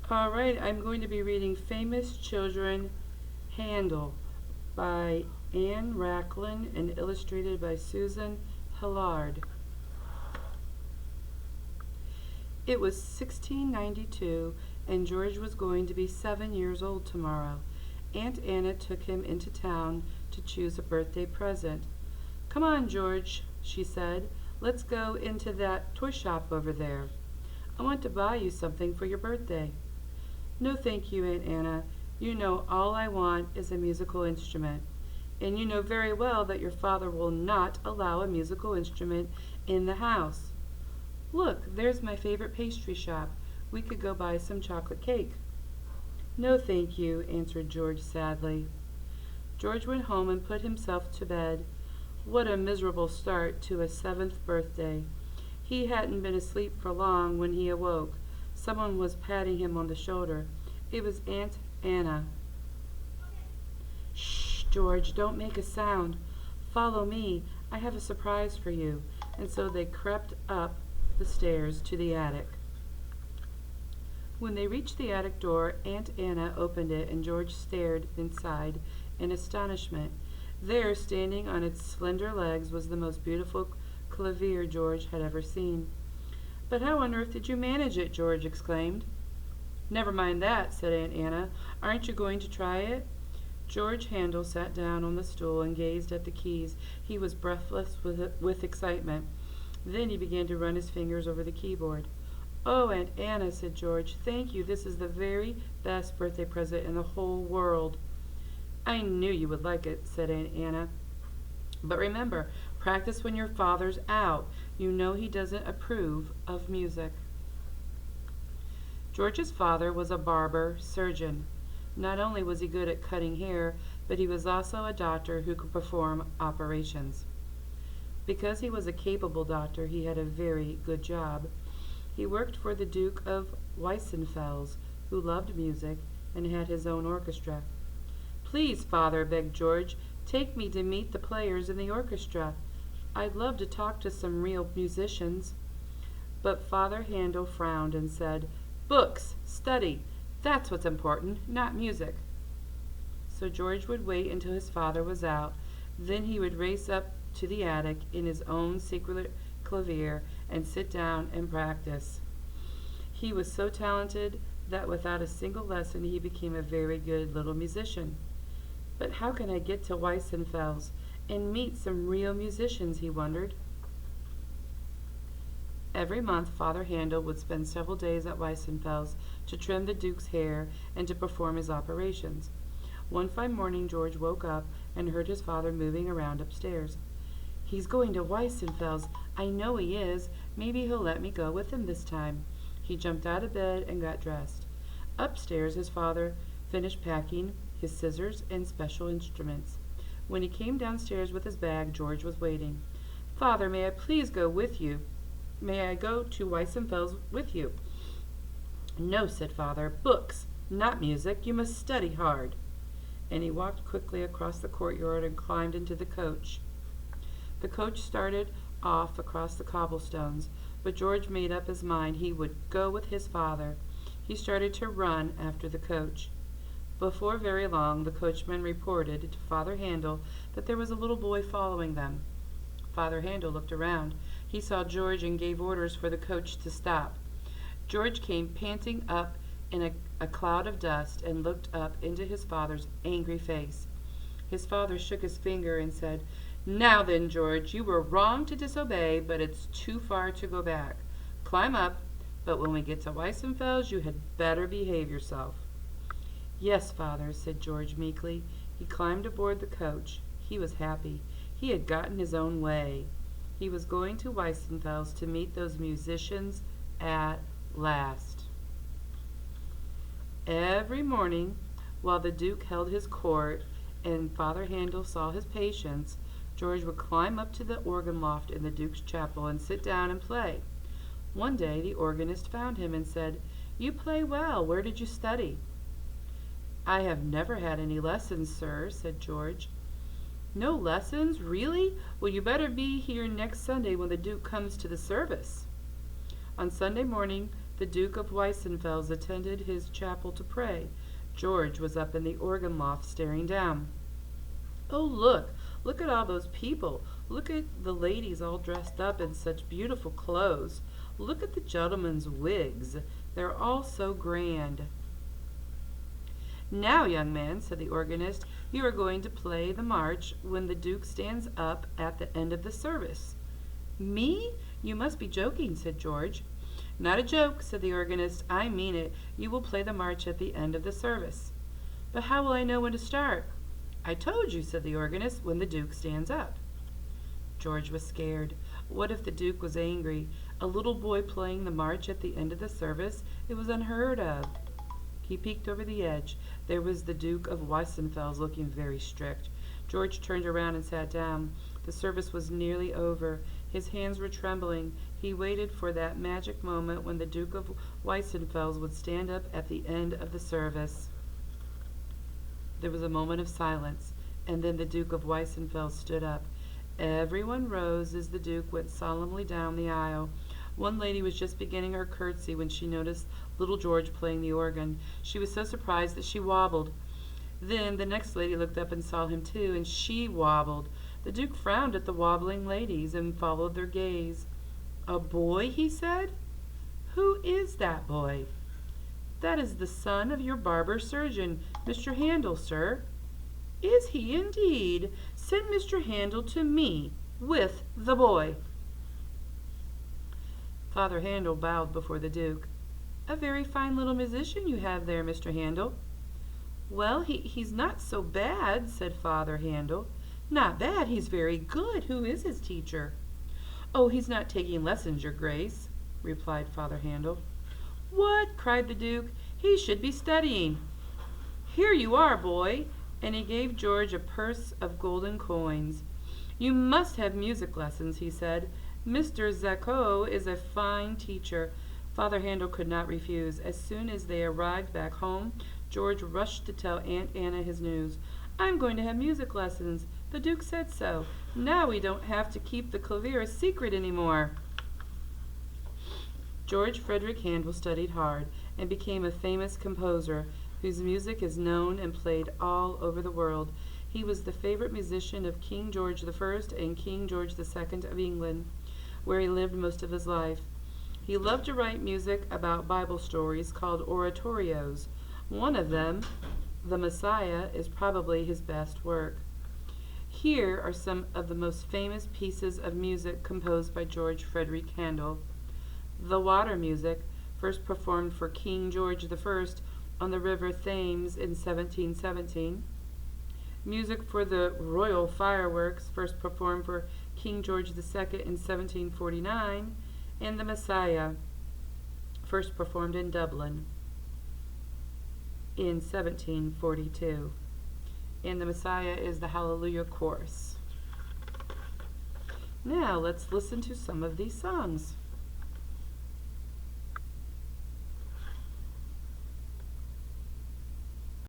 All right, I'm going to be reading Famous Children Handel by Anne Racklin and illustrated by Susan Hillard. It was 1692, and George was going to be 7 years old tomorrow. Aunt Anna took him into town to choose a birthday present. "Come on, George," she said. "Let's go into that toy shop over there. I want to buy you something for your birthday." "No, thank you, Aunt Anna. You know all I want is a musical instrument. And you know very well that your father will not allow a musical instrument in the house. Look, there's my favorite pastry shop. We could go buy some chocolate cake." "No, thank you," answered George sadly. George went home and put himself to bed. What a miserable start to a 7th birthday. He hadn't been asleep for long when he awoke. Someone was patting him on the shoulder. It was Aunt Anna. "Shh, George, don't make a sound. Follow me. I have a surprise for you." And so they crept up the stairs to the attic. When they reached the attic door, Aunt Anna opened it and George stared inside in astonishment. There, standing on its slender legs, was the most beautiful clavier George had ever seen. "But how on earth did you manage it?" George exclaimed. "Never mind that," said Aunt Anna. "Aren't you going to try it?" George Handel sat down on the stool and gazed at the keys. He was breathless with excitement. Then he began to run his fingers over the keyboard. "Oh, Aunt Anna," said George, "thank you. This is the very best birthday present in the whole world." "I knew you would like it," said Aunt Anna. "But remember, practice when your father's out. You know he doesn't approve of music." George's father was a barber surgeon. Not only was he good at cutting hair, but he was also a doctor who could perform operations. Because he was a capable doctor, he had a very good job. He worked for the Duke of Weissenfels, who loved music and had his own orchestra. "Please, Father," begged George, "take me to meet the players in the orchestra. I'd love to talk to some real musicians." But Father Handel frowned and said, "Books, study, that's what's important, not music." So George would wait until his father was out. Then he would race up to the attic in his own secret clavier and sit down and practice. He was so talented that without a single lesson he became a very good little musician. "But how can I get to Weissenfels and meet some real musicians?" he wondered. Every month Father Handel would spend several days at Weissenfels to trim the Duke's hair and to perform his operations. One fine morning George woke up and heard his father moving around upstairs. "He's going to Weissenfels. I know he is. Maybe he'll let me go with him this time." He jumped out of bed and got dressed. Upstairs his father finished packing his scissors and special instruments. When he came downstairs with his bag, George was waiting. "Father, may I please go with you? May I go to Weissenfels with you?" "No," said Father. "Books, not music. You must study hard." And he walked quickly across the courtyard and climbed into the coach. The coach started off across the cobblestones, but George made up his mind he would go with his father. He started to run after the coach. Before very long, the coachman reported to Father Handel that there was a little boy following them. Father Handel looked around. He saw George and gave orders for the coach to stop. George came panting up in a cloud of dust and looked up into his father's angry face. His father shook his finger and said, "Now then, George, you were wrong to disobey, but it's too far to go back. Climb up, but when we get to Weissenfels, you had better behave yourself." "Yes, Father," said George meekly. He climbed aboard the coach. He was happy. He had gotten his own way. He was going to Weissenfels to meet those musicians at last. Every morning, while the Duke held his court and Father Handel saw his patients, George would climb up to the organ loft in the Duke's chapel and sit down and play. One day the organist found him and said, "You play well. Where did you study?" "I have never had any lessons, sir," said George. "No lessons? Really? Well, you better be here next Sunday when the Duke comes to the service." On Sunday morning, The Duke of Weissenfels attended his chapel to pray. George was up in the organ loft staring down. "Oh, look! Look at all those people! Look at the ladies all dressed up in such beautiful clothes! Look at the gentlemen's wigs! They're all so grand!" "Now, young man," said the organist, "you are going to play the march when the Duke stands up at the end of the service." "Me? You must be joking," said George. "Not a joke," said the organist. "I mean it. You will play the march at the end of the service." "But how will I know when to start?" "I told you," said the organist, "when the Duke stands up." George was scared. What if the Duke was angry? A little boy playing the march at the end of the service? It was unheard of. He peeked over the edge. There was the Duke of Weissenfels looking very strict. George turned around and sat down. The service was nearly over. His hands were trembling. He waited for that magic moment when the Duke of Weissenfels would stand up at the end of the service. There was a moment of silence, and then the Duke of Weissenfels stood up. Everyone rose as the Duke went solemnly down the aisle. One lady was just beginning her curtsy when she noticed little George playing the organ. She was so surprised that she wobbled. Then the next lady looked up and saw him too, and she wobbled. The Duke frowned at the wobbling ladies and followed their gaze. "A boy?" he said. "Who is that boy?" "That is the son of your barber surgeon, Mr. Handel, sir." "Is he indeed? Send Mr. Handel to me with the boy." Father Handel bowed before the Duke. "A very fine little musician you have there, Mr. Handel." "Well, he's not so bad," said Father Handel. "Not bad, he's very good. Who is his teacher?" "Oh, he's not taking lessons, your Grace," replied Father Handel. "What?" cried the Duke. "He should be studying. Here you are, boy," and he gave George a purse of golden coins. "You must have music lessons," he said. "Mr. Zacco is a fine teacher." Father Handel could not refuse. As soon as they arrived back home, George rushed to tell Aunt Anna his news. "I'm going to have music lessons. The Duke said so. Now we don't have to keep the clavier a secret anymore." George Frederick Handel studied hard and became a famous composer whose music is known and played all over the world. He was the favorite musician of King George I and King George II of England, where he lived most of his life. He loved to write music about Bible stories called oratorios. One of them, The Messiah, is probably his best work. Here are some of the most famous pieces of music composed by George Frederick Handel. The Water Music, first performed for King George I on the River Thames in 1717. Music for the Royal Fireworks, first performed for King George II in 1749. And The Messiah, first performed in Dublin in 1742. And The Messiah is the Hallelujah Chorus. Now let's listen to some of these songs.